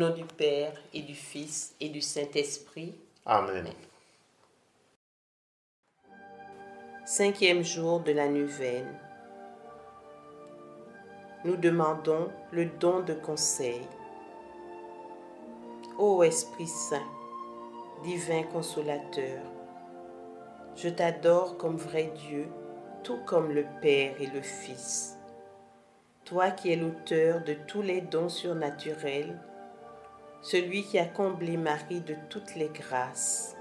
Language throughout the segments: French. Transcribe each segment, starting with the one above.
nom du Père et du Fils et du Saint-Esprit. Amen. Cinquième jour de la neuvaine. Nous demandons le don de conseil. Ô Esprit Saint, divin consolateur, je t'adore comme vrai Dieu, tout comme le Père et le Fils. Toi qui es l'auteur de tous les dons surnaturels, celui qui a comblé Marie de toutes les grâces,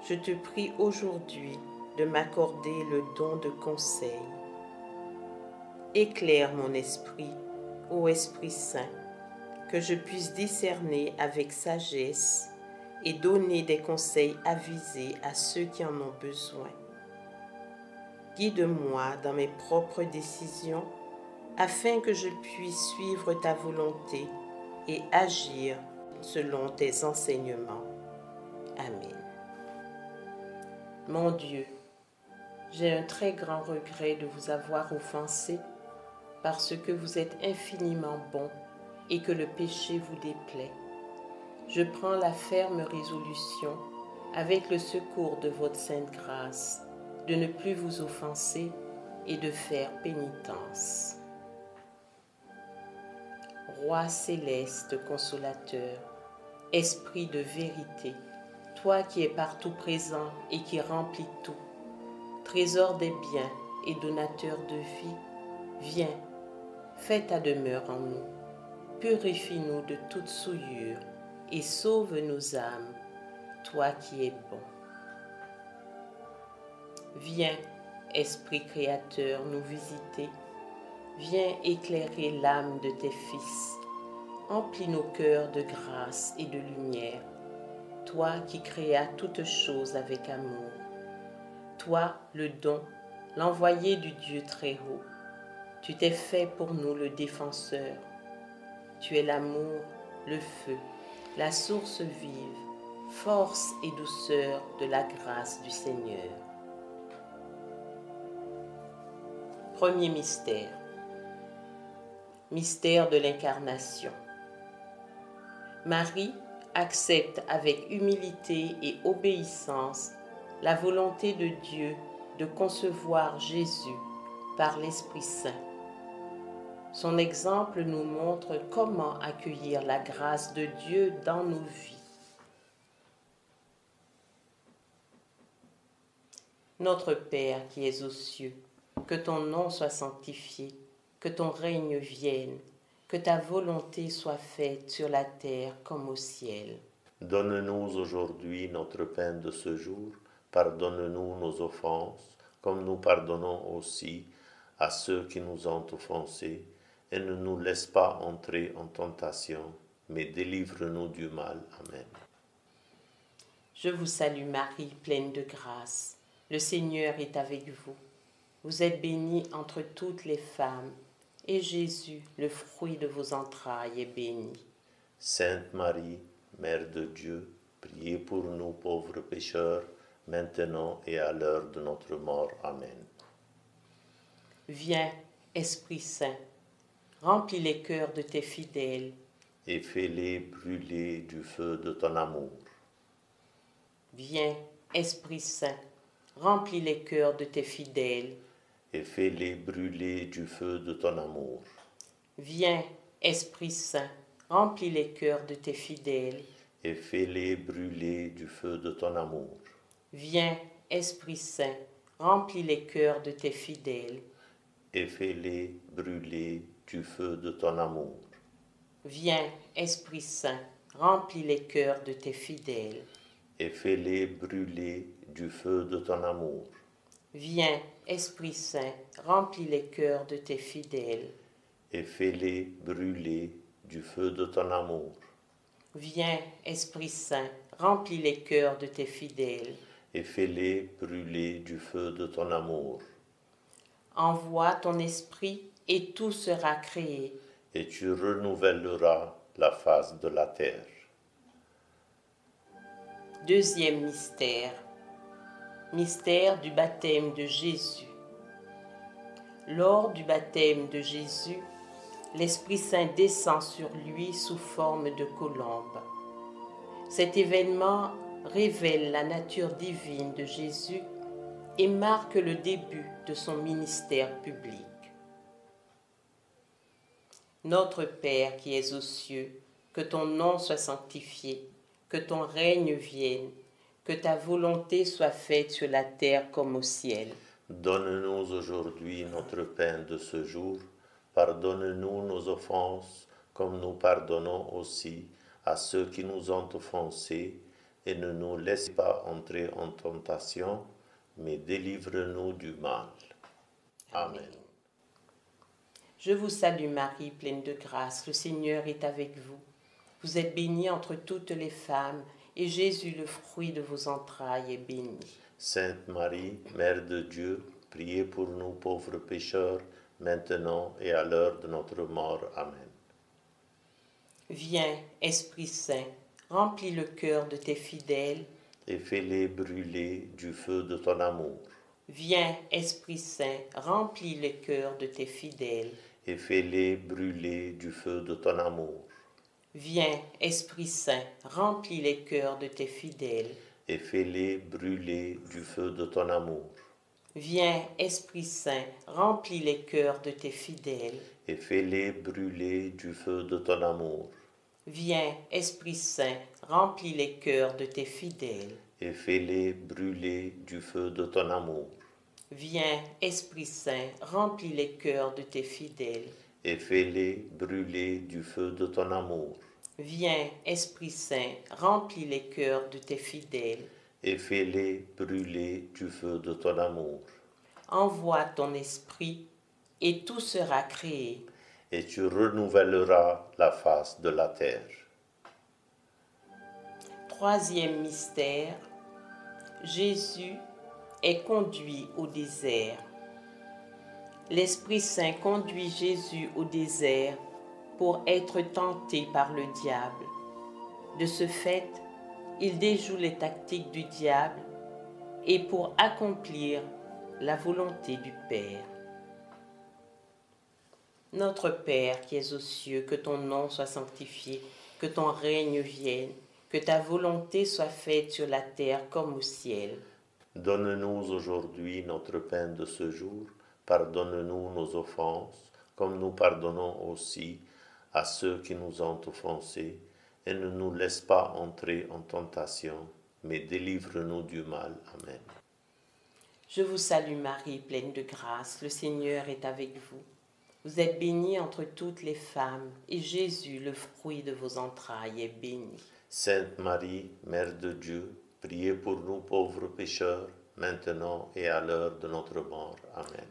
je te prie aujourd'hui de m'accorder le don de conseil. Éclaire mon esprit, ô Esprit Saint, que je puisse discerner avec sagesse et donner des conseils avisés à ceux qui en ont besoin. Guide-moi dans mes propres décisions afin que je puisse suivre ta volonté et agir selon tes enseignements. Amen. Mon Dieu, j'ai un très grand regret de vous avoir offensé parce que vous êtes infiniment bon et que le péché vous déplaît. Je prends la ferme résolution, avec le secours de votre sainte grâce, de ne plus vous offenser et de faire pénitence. Roi céleste consolateur, Esprit de vérité, toi qui es partout présent et qui remplis tout, trésor des biens et donateur de vie, viens, fais ta demeure en nous, purifie-nous de toute souillure et sauve nos âmes, toi qui es bon. Viens, Esprit créateur, nous visiter, viens éclairer l'âme de tes fils, emplis nos cœurs de grâce et de lumière, toi qui créas toutes choses avec amour, toi le don, l'envoyé du Dieu très haut, tu t'es fait pour nous le défenseur, tu es l'amour, le feu, la source vive, force et douceur de la grâce du Seigneur. Premier mystère. Mystère de l'incarnation. Marie accepte avec humilité et obéissance la volonté de Dieu de concevoir Jésus par l'Esprit Saint. Son exemple nous montre comment accueillir la grâce de Dieu dans nos vies. Notre Père qui es aux cieux, que ton nom soit sanctifié, que ton règne vienne, que ta volonté soit faite sur la terre comme au ciel. Donne-nous aujourd'hui notre pain de ce jour. Pardonne-nous nos offenses, comme nous pardonnons aussi à ceux qui nous ont offensés. Et ne nous laisse pas entrer en tentation, mais délivre-nous du mal. Amen. Je vous salue Marie, pleine de grâce. Le Seigneur est avec vous. Vous êtes bénie entre toutes les femmes, et Jésus, le fruit de vos entrailles, est béni. Sainte Marie, Mère de Dieu, priez pour nous pauvres pécheurs, maintenant et à l'heure de notre mort. Amen. Viens, Esprit Saint, remplis les cœurs de tes fidèles, et fais-les brûler du feu de ton amour. Viens, Esprit Saint, remplis les cœurs de tes fidèles, et fais-les brûler du feu de ton amour. Viens, Esprit Saint, remplis les cœurs de tes fidèles, et fais-les brûler du feu de ton amour. Viens, Esprit Saint, remplis les cœurs de tes fidèles, et fais-les brûler du feu de ton amour. Viens, Esprit Saint, remplis les cœurs de tes fidèles, et fais-les brûler du feu de ton amour. Viens, Esprit Saint, remplis les cœurs de tes fidèles, et fais-les brûler du feu de ton amour. Viens, Esprit Saint, remplis les cœurs de tes fidèles, et fais-les brûler du feu de ton amour. Envoie ton esprit et tout sera créé, et tu renouvelleras la face de la terre. Deuxième mystère. Mystère du baptême de Jésus. Lors du baptême de Jésus, l'Esprit Saint descend sur lui sous forme de colombe. Cet événement révèle la nature divine de Jésus et marque le début de son ministère public. Notre Père qui es aux cieux, que ton nom soit sanctifié, que ton règne vienne, que ta volonté soit faite sur la terre comme au ciel. Donne-nous aujourd'hui notre pain de ce jour. Pardonne-nous nos offenses, comme nous pardonnons aussi à ceux qui nous ont offensés, et ne nous laisse pas entrer en tentation, mais délivre-nous du mal. Amen. Je vous salue Marie, pleine de grâce, le Seigneur est avec vous. Vous êtes bénie entre toutes les femmes, et Jésus, le fruit de vos entrailles, est béni. Sainte Marie, Mère de Dieu, priez pour nous pauvres pécheurs, maintenant et à l'heure de notre mort. Amen. Viens, Esprit Saint, remplis le cœur de tes fidèles, et fais-les brûler du feu de ton amour. Viens, Esprit Saint, remplis le cœur de tes fidèles, et fais-les brûler du feu de ton amour. Viens, Esprit Saint, remplis les cœurs de tes fidèles, et fais-les brûler du feu de ton amour. Viens, Esprit Saint, remplis les cœurs de tes fidèles, et fais-les brûler du feu de ton amour. Viens, Esprit Saint, remplis les cœurs de tes fidèles, et fais-les brûler du feu de ton amour. Viens, Esprit Saint, remplis les cœurs de tes fidèles, et fais-les brûler du feu de ton amour. Viens, Esprit Saint, remplis les cœurs de tes fidèles, et fais-les brûler du feu de ton amour. Envoie ton esprit, et tout sera créé, et tu renouvelleras la face de la terre. Troisième mystère, Jésus est conduit au désert. L'Esprit Saint conduit Jésus au désert pour être tenté par le diable. De ce fait, il déjoue les tactiques du diable et pour accomplir la volonté du Père. Notre Père qui es aux cieux, que ton nom soit sanctifié, que ton règne vienne, que ta volonté soit faite sur la terre comme au ciel. Donne-nous aujourd'hui notre pain de ce jour. Pardonne-nous nos offenses, comme nous pardonnons aussi à ceux qui nous ont offensés, et ne nous laisse pas entrer en tentation, mais délivre-nous du mal. Amen. Je vous salue Marie, pleine de grâce, le Seigneur est avec vous. Vous êtes bénie entre toutes les femmes, et Jésus, le fruit de vos entrailles, est béni. Sainte Marie, Mère de Dieu, priez pour nous pauvres pécheurs, maintenant et à l'heure de notre mort. Amen.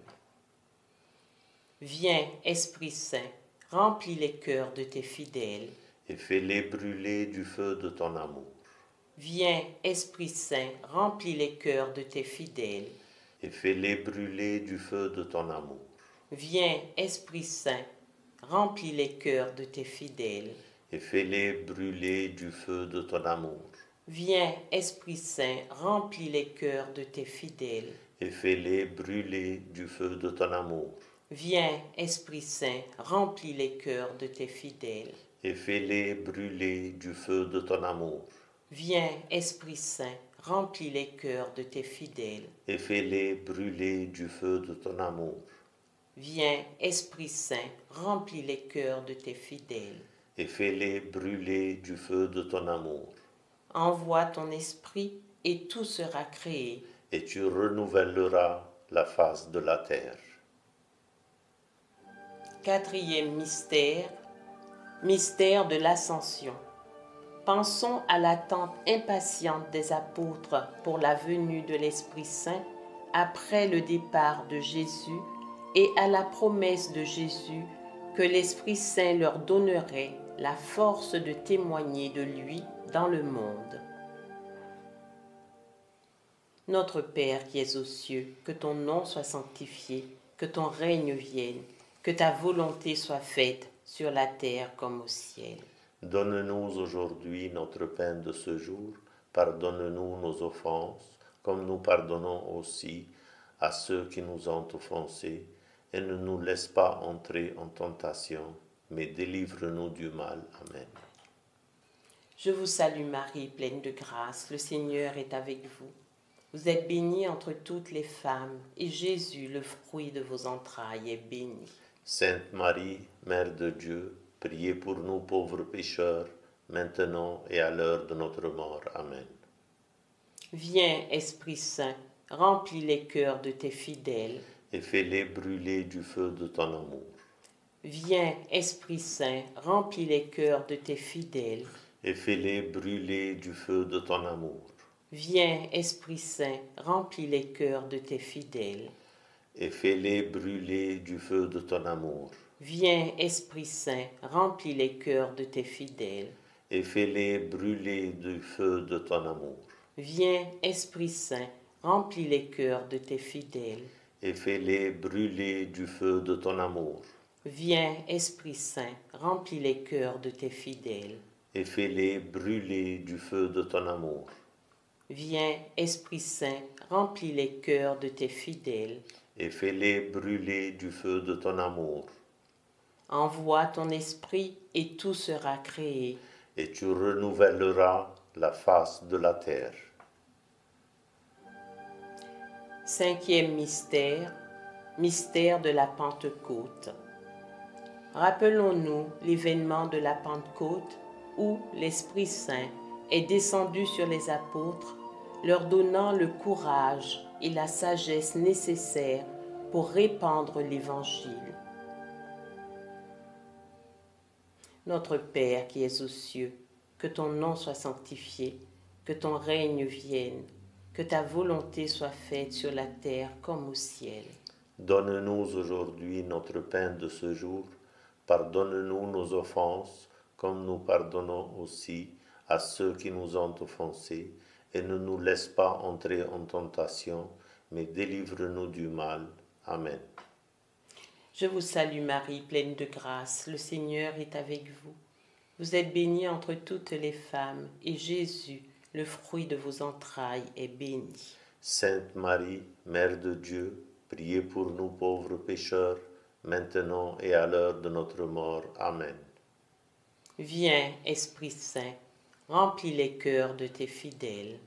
Viens, Esprit Saint, remplis les cœurs de tes fidèles, et fais-les brûler du feu de ton amour. Viens, Esprit Saint, remplis les cœurs de tes fidèles, et fais-les brûler du feu de ton amour. Viens, Esprit Saint, remplis les cœurs de tes fidèles, et fais-les brûler du feu de ton amour. Viens, Esprit Saint, remplis les cœurs de tes fidèles, et fais-les brûler du feu de ton amour. Viens, Esprit Saint, remplis les cœurs de tes fidèles, et fais-les brûler du feu de ton amour. Viens, Esprit Saint, remplis les cœurs de tes fidèles, et fais-les brûler du feu de ton amour. Viens, Esprit Saint, remplis les cœurs de tes fidèles, et fais-les brûler du feu de ton amour. Envoie ton esprit, et tout sera créé, et tu renouvelleras la face de la terre. Quatrième mystère, mystère de l'Ascension. Pensons à l'attente impatiente des apôtres pour la venue de l'Esprit Saint après le départ de Jésus et à la promesse de Jésus que l'Esprit Saint leur donnerait la force de témoigner de lui dans le monde. Notre Père qui es aux cieux, que ton nom soit sanctifié, que ton règne vienne, que ta volonté soit faite sur la terre comme au ciel. Donne-nous aujourd'hui notre pain de ce jour. Pardonne-nous nos offenses, comme nous pardonnons aussi à ceux qui nous ont offensés, et ne nous laisse pas entrer en tentation, mais délivre-nous du mal. Amen. Je vous salue Marie, pleine de grâce, le Seigneur est avec vous. Vous êtes bénie entre toutes les femmes, et Jésus, le fruit de vos entrailles, est béni. Sainte Marie, Mère de Dieu, priez pour nous pauvres pécheurs, maintenant et à l'heure de notre mort. Amen. Viens, Esprit Saint, remplis les cœurs de tes fidèles. Et fais-les brûler du feu de ton amour. Viens, Esprit Saint, remplis les cœurs de tes fidèles. Et fais-les brûler du feu de ton amour. Viens, Esprit Saint, remplis les cœurs de tes fidèles. Et fais-les brûler du feu de ton amour. Viens, Esprit Saint, remplis les cœurs de tes fidèles. Et fais-les brûler du feu de ton amour. Viens, Esprit Saint, remplis les cœurs de tes fidèles. Et fais-les brûler du feu de ton amour. Viens, Esprit Saint, remplis les cœurs de tes fidèles. Et fais-les brûler du feu de ton amour. Viens, Esprit Saint, remplis les cœurs de tes fidèles. Et fais-les brûler du feu de ton amour. Envoie ton esprit et tout sera créé. Et tu renouvelleras la face de la terre. Cinquième mystère, mystère de la Pentecôte. Rappelons-nous l'événement de la Pentecôte où l'Esprit Saint est descendu sur les apôtres, leur donnant le courage et la sagesse nécessaires pour répandre l'Évangile. Notre Père qui es aux cieux, que ton nom soit sanctifié, que ton règne vienne, que ta volonté soit faite sur la terre comme au ciel. Donne-nous aujourd'hui notre pain de ce jour. Pardonne-nous nos offenses, comme nous pardonnons aussi à ceux qui nous ont offensés, et ne nous laisse pas entrer en tentation, mais délivre-nous du mal. Amen. Je vous salue Marie, pleine de grâce, le Seigneur est avec vous. Vous êtes bénie entre toutes les femmes, et Jésus, le fruit de vos entrailles, est béni. Sainte Marie, Mère de Dieu, priez pour nous pauvres pécheurs, maintenant et à l'heure de notre mort. Amen. Viens, Esprit Saint, remplis les cœurs de tes fidèles.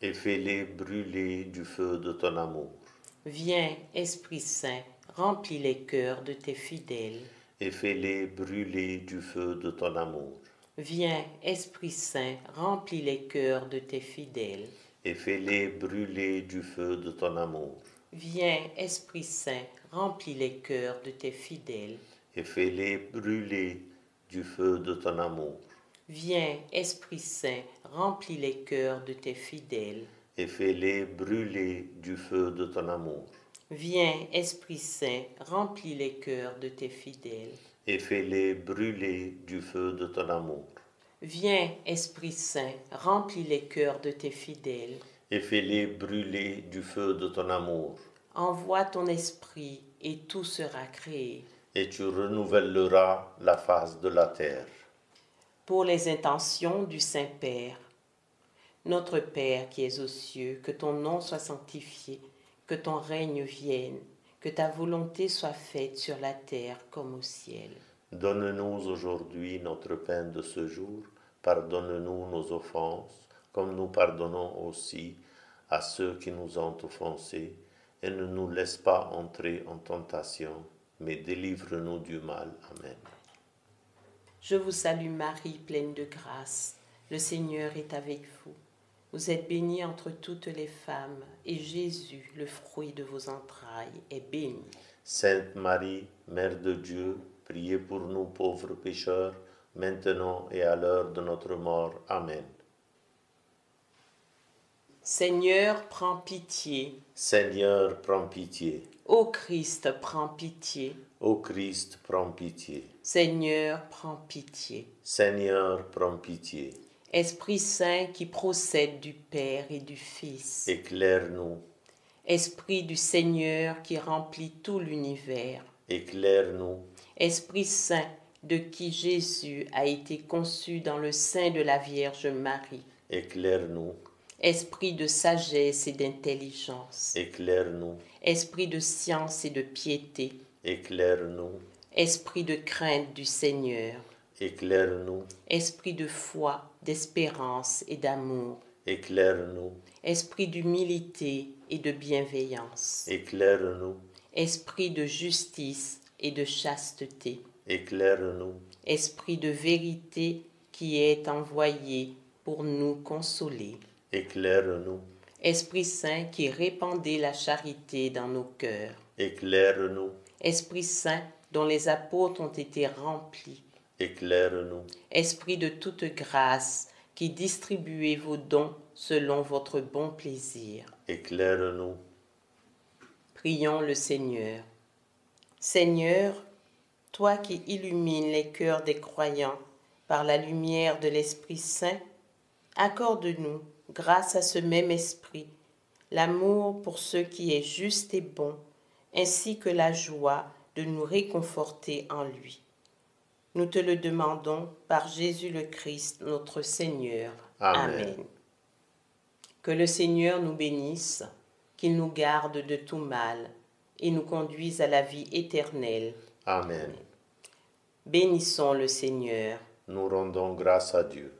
Et fais-les brûler du feu de ton amour. Viens, Esprit Saint, remplis les cœurs de tes fidèles. Et fais-les brûler du feu de ton amour. Viens, Esprit Saint, remplis les cœurs de tes fidèles. Et fais-les brûler du feu de ton amour. Viens, Esprit Saint, remplis les cœurs de tes fidèles. Et fais-les brûler du feu de ton amour. Viens, Esprit Saint, remplis les cœurs de tes fidèles. Et fais-les brûler du feu de ton amour. Viens, Esprit Saint, remplis les cœurs de tes fidèles. Et fais-les brûler du feu de ton amour. Viens, Esprit Saint, remplis les cœurs de tes fidèles. Et fais-les brûler du feu de ton amour. Envoie ton esprit et tout sera créé. Et tu renouvelleras la face de la terre. Pour les intentions du Saint-Père, notre Père qui es aux cieux, que ton nom soit sanctifié, que ton règne vienne, que ta volonté soit faite sur la terre comme au ciel. Donne-nous aujourd'hui notre pain de ce jour. Pardonne-nous nos offenses, comme nous pardonnons aussi à ceux qui nous ont offensés, et ne nous laisse pas entrer en tentation, mais délivre-nous du mal. Amen. Je vous salue Marie, pleine de grâce. Le Seigneur est avec vous. Vous êtes bénie entre toutes les femmes, et Jésus, le fruit de vos entrailles, est béni. Sainte Marie, Mère de Dieu, priez pour nous pauvres pécheurs, maintenant et à l'heure de notre mort. Amen. Seigneur, prends pitié. Seigneur, prends pitié. Ô Christ, prends pitié. Ô Christ, prends pitié. Seigneur, prends pitié. Seigneur, prends pitié. Esprit Saint qui procède du Père et du Fils. Éclaire-nous. Esprit du Seigneur qui remplit tout l'univers. Éclaire-nous. Esprit Saint de qui Jésus a été conçu dans le sein de la Vierge Marie. Éclaire-nous. Esprit de sagesse et d'intelligence. Éclaire-nous. Esprit de science et de piété. Éclaire-nous. Esprit de crainte du Seigneur. Éclaire-nous, Esprit de foi, d'espérance et d'amour. éclaire-nous, Esprit d'humilité et de bienveillance. éclaire-nous, Esprit de justice et de chasteté. éclaire-nous, Esprit de vérité qui est envoyé pour nous consoler. éclaire-nous, Esprit Saint qui répandait la charité dans nos cœurs. éclaire-nous, Esprit Saint dont les apôtres ont été remplis. éclaire-nous, Esprit de toute grâce qui distribuez vos dons selon votre bon plaisir. éclaire-nous. Prions le Seigneur. Seigneur, toi qui illumines les cœurs des croyants par la lumière de l'Esprit Saint, accorde-nous, grâce à ce même Esprit, l'amour pour ce qui est juste et bon, ainsi que la joie de nous réconforter en lui. Nous te le demandons par Jésus le Christ, notre Seigneur. Amen. Que le Seigneur nous bénisse, qu'il nous garde de tout mal et nous conduise à la vie éternelle. Amen. Bénissons le Seigneur. Nous rendons grâce à Dieu.